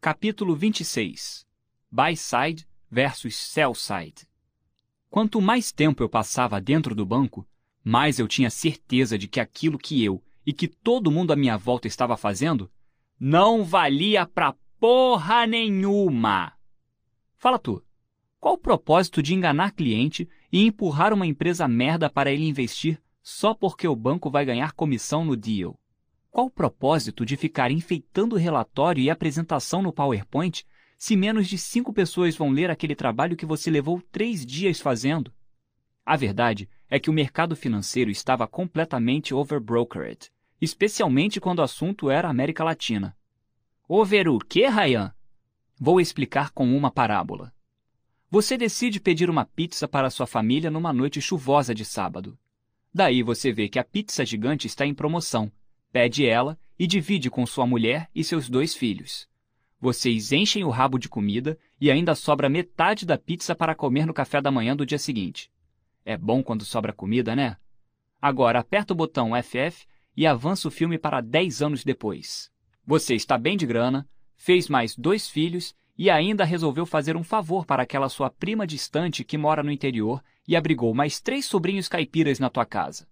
Capítulo 26. Buy Side versus Sell Side. Quanto mais tempo eu passava dentro do banco, mais eu tinha certeza de que aquilo que eu e que todo mundo à minha volta estava fazendo não valia pra porra nenhuma. Fala tu, qual o propósito de enganar cliente e empurrar uma empresa merda para ele investir só porque o banco vai ganhar comissão no deal? Qual o propósito de ficar enfeitando o relatório e apresentação no PowerPoint se menos de 5 pessoas vão ler aquele trabalho que você levou 3 dias fazendo? A verdade é que o mercado financeiro estava completamente overbrokered, especialmente quando o assunto era América Latina. Over o quê, Ryan? Vou explicar com uma parábola. Você decide pedir uma pizza para sua família numa noite chuvosa de sábado. Daí você vê que a pizza gigante está em promoção, pede ela e divide com sua mulher e seus 2 filhos. Vocês enchem o rabo de comida e ainda sobra metade da pizza para comer no café da manhã do dia seguinte. É bom quando sobra comida, né? Agora aperta o botão FF e avança o filme para 10 anos depois. Você está bem de grana, fez mais 2 filhos e ainda resolveu fazer um favor para aquela sua prima distante que mora no interior e abrigou mais 3 sobrinhos caipiras na tua casa.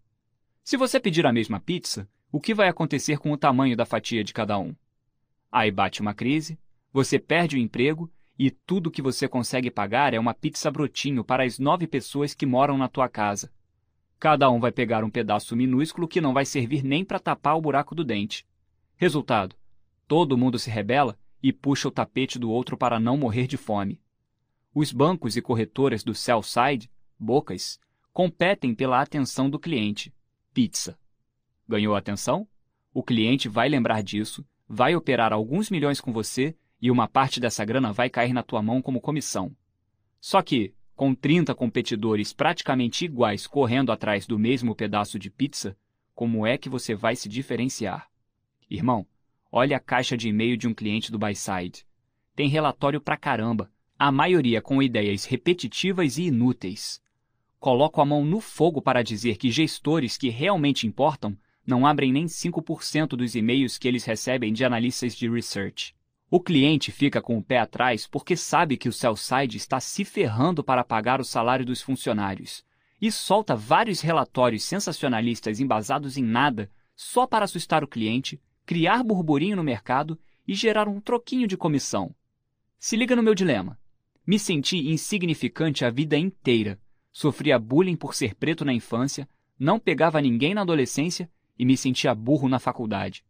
Se você pedir a mesma pizza, o que vai acontecer com o tamanho da fatia de cada um? Aí bate uma crise, você perde o emprego e tudo que você consegue pagar é uma pizza brotinho para as 9 pessoas que moram na tua casa. Cada um vai pegar um pedaço minúsculo que não vai servir nem para tapar o buraco do dente. Resultado: todo mundo se rebela e puxa o tapete do outro para não morrer de fome. Os bancos e corretoras do sell side, bocas, competem pela atenção do cliente, pizza. Ganhou a atenção? O cliente vai lembrar disso, vai operar alguns milhões com você e uma parte dessa grana vai cair na tua mão como comissão. Só que, com 30 competidores praticamente iguais correndo atrás do mesmo pedaço de pizza, como é que você vai se diferenciar? Irmão, olha a caixa de e-mail de um cliente do buy-side. Tem relatório pra caramba, a maioria com ideias repetitivas e inúteis. Coloco a mão no fogo para dizer que gestores que realmente importam não abrem nem 5% dos e-mails que eles recebem de analistas de research. O cliente fica com o pé atrás porque sabe que o sell-side está se ferrando para pagar o salário dos funcionários e solta vários relatórios sensacionalistas embasados em nada só para assustar o cliente, criar burburinho no mercado e gerar um troquinho de comissão. Se liga no meu dilema. Me senti insignificante a vida inteira, sofria bullying por ser preto na infância, não pegava ninguém na adolescência e me sentia burro na faculdade.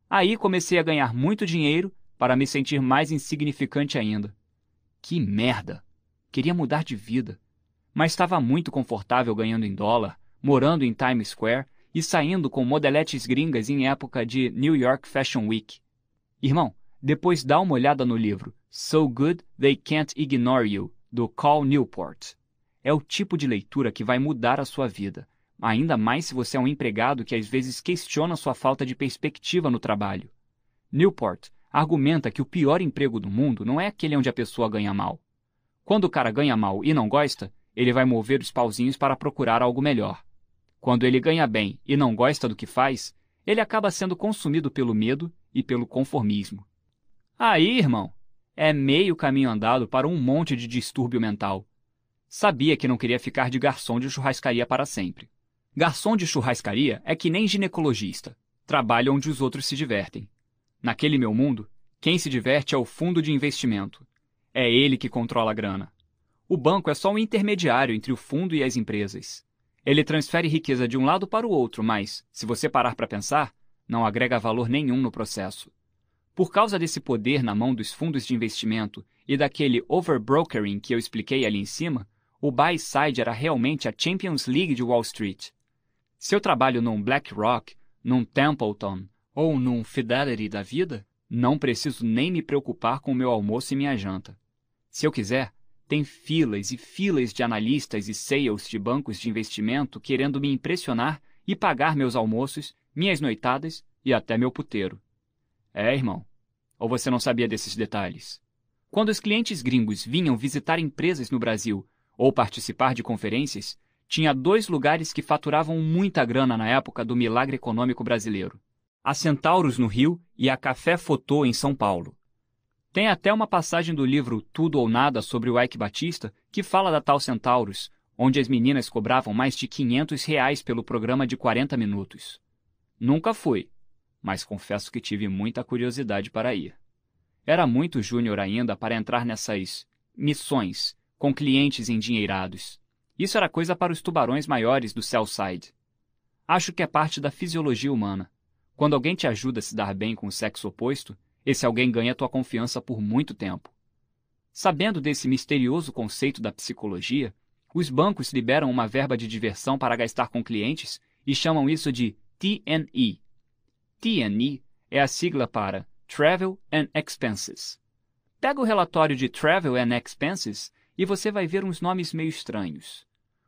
Aí comecei a ganhar muito dinheiro para me sentir mais insignificante ainda. Que merda! Queria mudar de vida. Mas estava muito confortável ganhando em dólar, morando em Times Square e saindo com modeletes gringas em época de New York Fashion Week. Irmão, depois dá uma olhada no livro So Good They Can't Ignore You, do Cal Newport. É o tipo de leitura que vai mudar a sua vida, ainda mais se você é um empregado que às vezes questiona sua falta de perspectiva no trabalho. Newport argumenta que o pior emprego do mundo não é aquele onde a pessoa ganha mal. Quando o cara ganha mal e não gosta, ele vai mover os pauzinhos para procurar algo melhor. Quando ele ganha bem e não gosta do que faz, ele acaba sendo consumido pelo medo e pelo conformismo. Aí, irmão, é meio caminho andado para um monte de distúrbio mental. Sabia que não queria ficar de garçom de churrascaria para sempre. Garçom de churrascaria é que nem ginecologista. Trabalha onde os outros se divertem. Naquele meu mundo, quem se diverte é o fundo de investimento. É ele que controla a grana. O banco é só um intermediário entre o fundo e as empresas. Ele transfere riqueza de um lado para o outro, mas, se você parar para pensar, não agrega valor nenhum no processo. Por causa desse poder na mão dos fundos de investimento e daquele overbrokering que eu expliquei ali em cima, o buy-side era realmente a Champions League de Wall Street. Se eu trabalho num BlackRock, num Templeton ou num Fidelity da vida, não preciso nem me preocupar com o meu almoço e minha janta. Se eu quiser, tem filas e filas de analistas e sales de bancos de investimento querendo me impressionar e pagar meus almoços, minhas noitadas e até meu puteiro. É, irmão. Ou você não sabia desses detalhes? Quando os clientes gringos vinham visitar empresas no Brasil ou participar de conferências, tinha 2 lugares que faturavam muita grana na época do milagre econômico brasileiro: a Centauros no Rio e a Café Fotô em São Paulo. Tem até uma passagem do livro Tudo ou Nada sobre o Ike Batista que fala da tal Centaurus, onde as meninas cobravam mais de R$ 500 pelo programa de 40 minutos. Nunca fui, mas confesso que tive muita curiosidade para ir. Era muito júnior ainda para entrar nessas missões com clientes endinheirados. Isso era coisa para os tubarões maiores do Southside. Acho que é parte da fisiologia humana. Quando alguém te ajuda a se dar bem com o sexo oposto, esse alguém ganha tua confiança por muito tempo. Sabendo desse misterioso conceito da psicologia, os bancos liberam uma verba de diversão para gastar com clientes e chamam isso de T&E. T&E é a sigla para Travel and Expenses. Pega o relatório de Travel and Expenses e você vai ver uns nomes meio estranhos.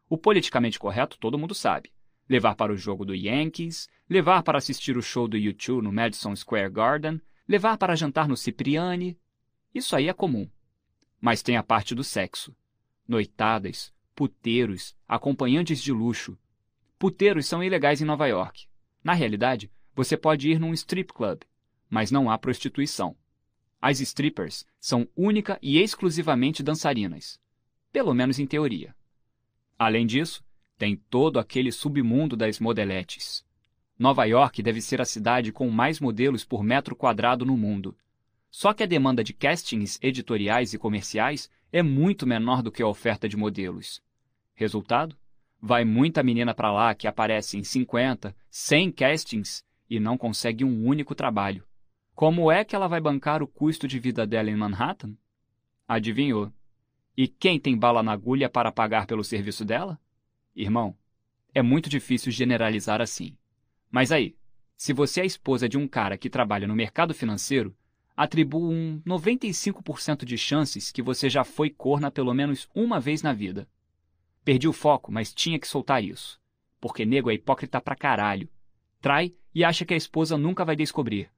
O politicamente correto todo mundo sabe. Levar para o jogo do Yankees, levar para assistir o show do U2 no Madison Square Garden, levar para jantar no Cipriani. Isso aí é comum. Mas tem a parte do sexo. Noitadas, puteiros, acompanhantes de luxo. Puteiros são ilegais em Nova York. Na realidade, você pode ir num strip club, mas não há prostituição. As strippers são única e exclusivamente dançarinas. Pelo menos em teoria. Além disso, tem todo aquele submundo das modeletes. Nova York deve ser a cidade com mais modelos por metro quadrado no mundo. Só que a demanda de castings editoriais e comerciais é muito menor do que a oferta de modelos. Resultado? Vai muita menina para lá que aparece em 50, 100 castings e não consegue um único trabalho. Como é que ela vai bancar o custo de vida dela em Manhattan? Adivinhou. E quem tem bala na agulha para pagar pelo serviço dela? Irmão, é muito difícil generalizar assim. Mas aí, se você é a esposa de um cara que trabalha no mercado financeiro, atribua um 95% de chances que você já foi corna pelo menos uma vez na vida. Perdi o foco, mas tinha que soltar isso. Porque nego é hipócrita pra caralho. Trai e acha que a esposa nunca vai descobrir.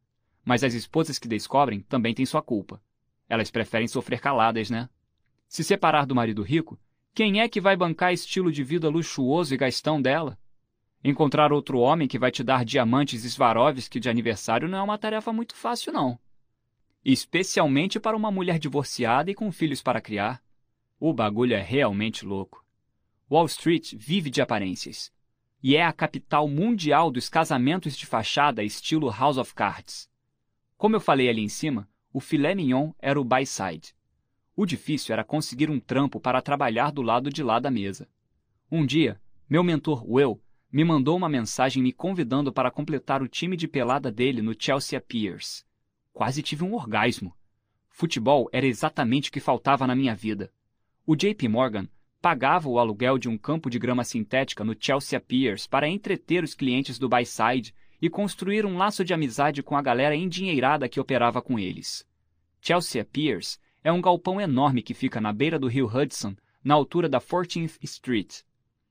Mas as esposas que descobrem também têm sua culpa. Elas preferem sofrer caladas, né? Se separar do marido rico, quem é que vai bancar estilo de vida luxuoso e gastão dela? Encontrar outro homem que vai te dar diamantes Swarovski de aniversário não é uma tarefa muito fácil, não. Especialmente para uma mulher divorciada e com filhos para criar. O bagulho é realmente louco. Wall Street vive de aparências. E é a capital mundial dos casamentos de fachada estilo House of Cards. Como eu falei ali em cima, o filé mignon era o buy-side. O difícil era conseguir um trampo para trabalhar do lado de lá da mesa. Um dia, meu mentor Will me mandou uma mensagem me convidando para completar o time de pelada dele no Chelsea Piers. Quase tive um orgasmo. Futebol era exatamente o que faltava na minha vida. O JP Morgan pagava o aluguel de um campo de grama sintética no Chelsea Piers para entreter os clientes do buy-side e construir um laço de amizade com a galera endinheirada que operava com eles. Chelsea Piers é um galpão enorme que fica na beira do rio Hudson, na altura da 14th Street.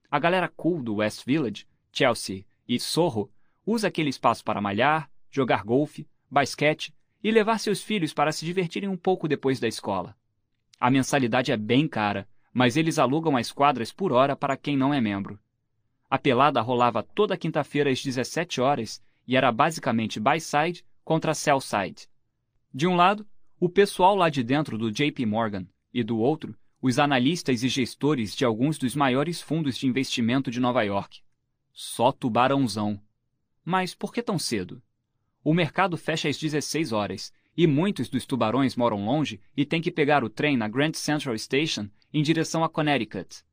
A galera cool do West Village, Chelsea e Soho usa aquele espaço para malhar, jogar golfe, basquete e levar seus filhos para se divertirem um pouco depois da escola. A mensalidade é bem cara, mas eles alugam as quadras por hora para quem não é membro. A pelada rolava toda quinta-feira às 17 horas e era basicamente buy-side contra sell-side. De um lado, o pessoal lá de dentro do JP Morgan e do outro, os analistas e gestores de alguns dos maiores fundos de investimento de Nova York. Só tubarãozão. Mas por que tão cedo? O mercado fecha às 16 horas e muitos dos tubarões moram longe e têm que pegar o trem na Grand Central Station em direção a Connecticut.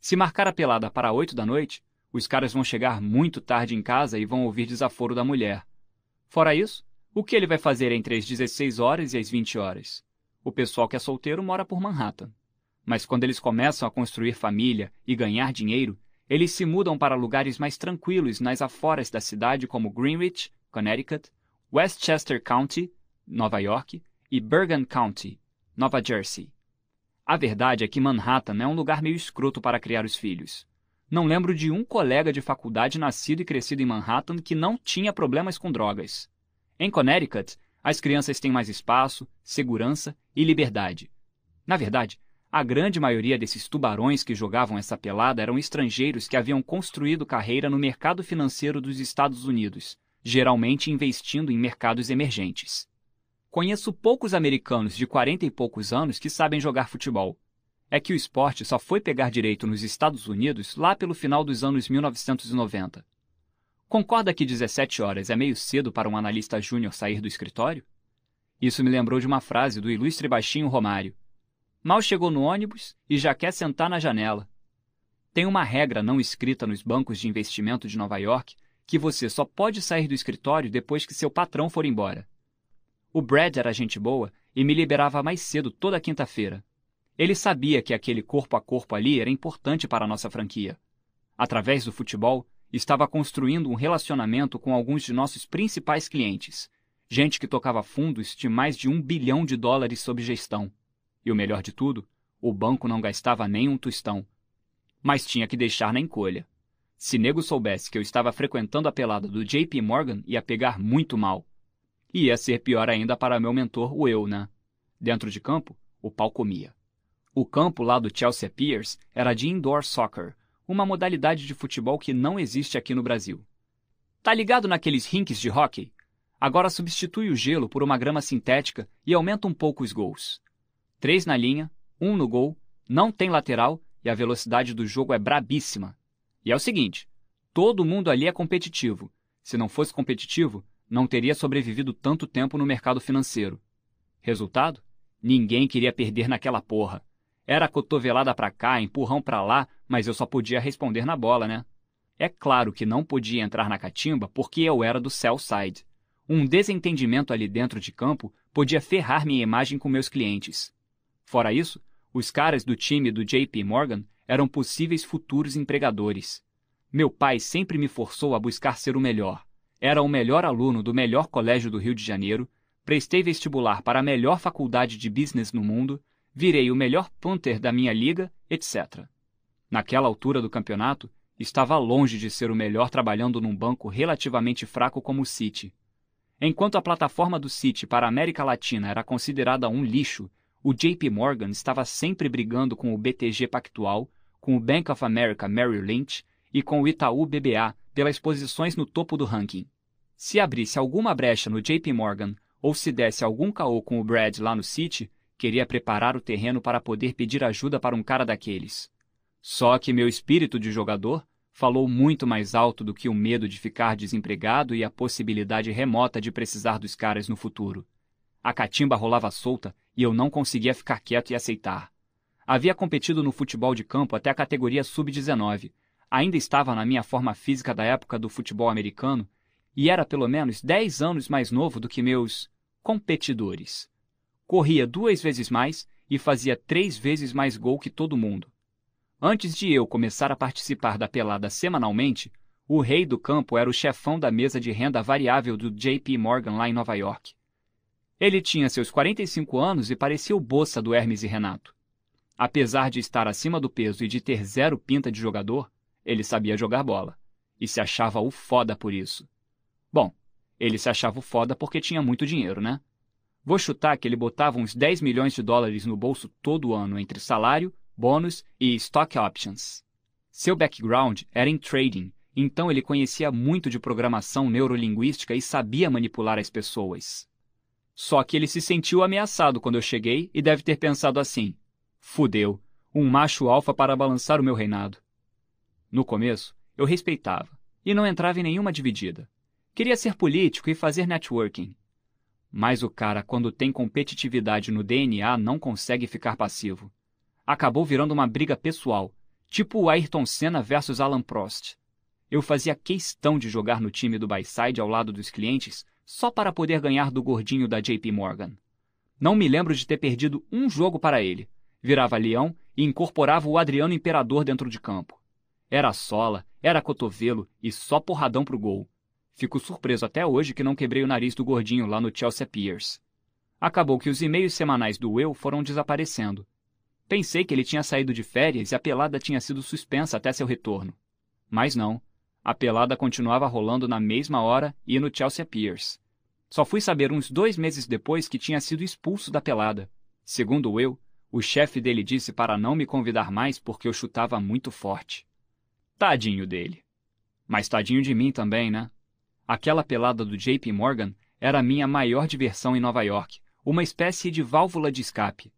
Se marcar a pelada para 8 da noite, os caras vão chegar muito tarde em casa e vão ouvir desaforo da mulher. Fora isso, o que ele vai fazer entre as 16 horas e as 20 horas? O pessoal que é solteiro mora por Manhattan. Mas quando eles começam a construir família e ganhar dinheiro, eles se mudam para lugares mais tranquilos nas aforas da cidade como Greenwich, Connecticut, Westchester County, Nova York, e Bergen County, Nova Jersey. A verdade é que Manhattan é um lugar meio escroto para criar os filhos. Não lembro de um colega de faculdade nascido e crescido em Manhattan que não tinha problemas com drogas. Em Connecticut, as crianças têm mais espaço, segurança e liberdade. Na verdade, a grande maioria desses tubarões que jogavam essa pelada eram estrangeiros que haviam construído carreira no mercado financeiro dos Estados Unidos, geralmente investindo em mercados emergentes. Conheço poucos americanos de 40 e poucos anos que sabem jogar futebol. É que o esporte só foi pegar direito nos Estados Unidos lá pelo final dos anos 1990. Concorda que 17 horas é meio cedo para um analista júnior sair do escritório? Isso me lembrou de uma frase do ilustre baixinho Romário. Mal chegou no ônibus e já quer sentar na janela. Tem uma regra não escrita nos bancos de investimento de Nova York que você só pode sair do escritório depois que seu patrão for embora. O Brad era gente boa e me liberava mais cedo toda quinta-feira. Ele sabia que aquele corpo a corpo ali era importante para a nossa franquia. Através do futebol, estava construindo um relacionamento com alguns de nossos principais clientes, gente que tocava fundos de mais de $1 bilhão sob gestão. E o melhor de tudo, o banco não gastava nem um tostão. Mas tinha que deixar na encolha. Se nego soubesse que eu estava frequentando a pelada do JP Morgan, ia pegar muito mal. E ia ser pior ainda para meu mentor, o eu, né? Dentro de campo, o pau comia. O campo lá do Chelsea Piers era de indoor soccer, uma modalidade de futebol que não existe aqui no Brasil. Tá ligado naqueles rinques de hóquei? Agora substitui o gelo por uma grama sintética e aumenta um pouco os gols. 3 na linha, 1 no gol, não tem lateral e a velocidade do jogo é brabíssima. E é o seguinte, todo mundo ali é competitivo. Se não fosse competitivo, não teria sobrevivido tanto tempo no mercado financeiro. Resultado? Ninguém queria perder naquela porra. Era cotovelada pra cá, empurrão pra lá, mas eu só podia responder na bola, né? É claro que não podia entrar na catimba porque eu era do sell side. Um desentendimento ali dentro de campo podia ferrar minha imagem com meus clientes. Fora isso, os caras do time do JP Morgan eram possíveis futuros empregadores. Meu pai sempre me forçou a buscar ser o melhor. Era o melhor aluno do melhor colégio do Rio de Janeiro, prestei vestibular para a melhor faculdade de business no mundo, virei o melhor punter da minha liga, etc. Naquela altura do campeonato, estava longe de ser o melhor trabalhando num banco relativamente fraco como o Citi. Enquanto a plataforma do Citi para a América Latina era considerada um lixo, o JP Morgan estava sempre brigando com o BTG Pactual, com o Bank of America Merrill Lynch e com o Itaú BBA pelas posições no topo do ranking. Se abrisse alguma brecha no JP Morgan ou se desse algum caô com o Brad lá no Citi, queria preparar o terreno para poder pedir ajuda para um cara daqueles. Só que meu espírito de jogador falou muito mais alto do que o medo de ficar desempregado e a possibilidade remota de precisar dos caras no futuro. A catimba rolava solta e eu não conseguia ficar quieto e aceitar. Havia competido no futebol de campo até a categoria sub-19. Ainda estava na minha forma física da época do futebol americano e era pelo menos 10 anos mais novo do que meus competidores. Corria 2 vezes mais e fazia 3 vezes mais gol que todo mundo. Antes de eu começar a participar da pelada semanalmente, o rei do campo era o chefão da mesa de renda variável do JP Morgan lá em Nova York. Ele tinha seus 45 anos e parecia o Bossa do Hermes e Renato. Apesar de estar acima do peso e de ter 0 pinta de jogador, ele sabia jogar bola. E se achava o foda por isso. Bom, ele se achava o foda porque tinha muito dinheiro, né? Vou chutar que ele botava uns $10 milhões no bolso todo ano entre salário, bônus e stock options. Seu background era em trading, então ele conhecia muito de programação neurolinguística e sabia manipular as pessoas. Só que ele se sentiu ameaçado quando eu cheguei e deve ter pensado assim: fudeu, um macho alfa para balançar o meu reinado. No começo, eu respeitava e não entrava em nenhuma dividida. Queria ser político e fazer networking. Mas o cara, quando tem competitividade no DNA, não consegue ficar passivo. Acabou virando uma briga pessoal, tipo o Ayrton Senna versus Alan Prost. Eu fazia questão de jogar no time do buy-side ao lado dos clientes só para poder ganhar do gordinho da JP Morgan. Não me lembro de ter perdido um jogo para ele. Virava leão e incorporava o Adriano Imperador dentro de campo. Era sola, era cotovelo e só porradão pro gol. Fico surpreso até hoje que não quebrei o nariz do gordinho lá no Chelsea Piers. Acabou que os e-mails semanais do eu foram desaparecendo. Pensei que ele tinha saído de férias e a pelada tinha sido suspensa até seu retorno. Mas não. A pelada continuava rolando na mesma hora e no Chelsea Piers. Só fui saber uns 2 meses depois que tinha sido expulso da pelada. Segundo eu, o chefe dele disse para não me convidar mais porque eu chutava muito forte. Tadinho dele. Mas tadinho de mim também, né? Aquela pelada do JP Morgan era a minha maior diversão em Nova York, uma espécie de válvula de escape.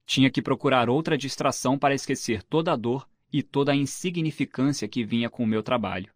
Tinha que procurar outra distração para esquecer toda a dor e toda a insignificância que vinha com o meu trabalho.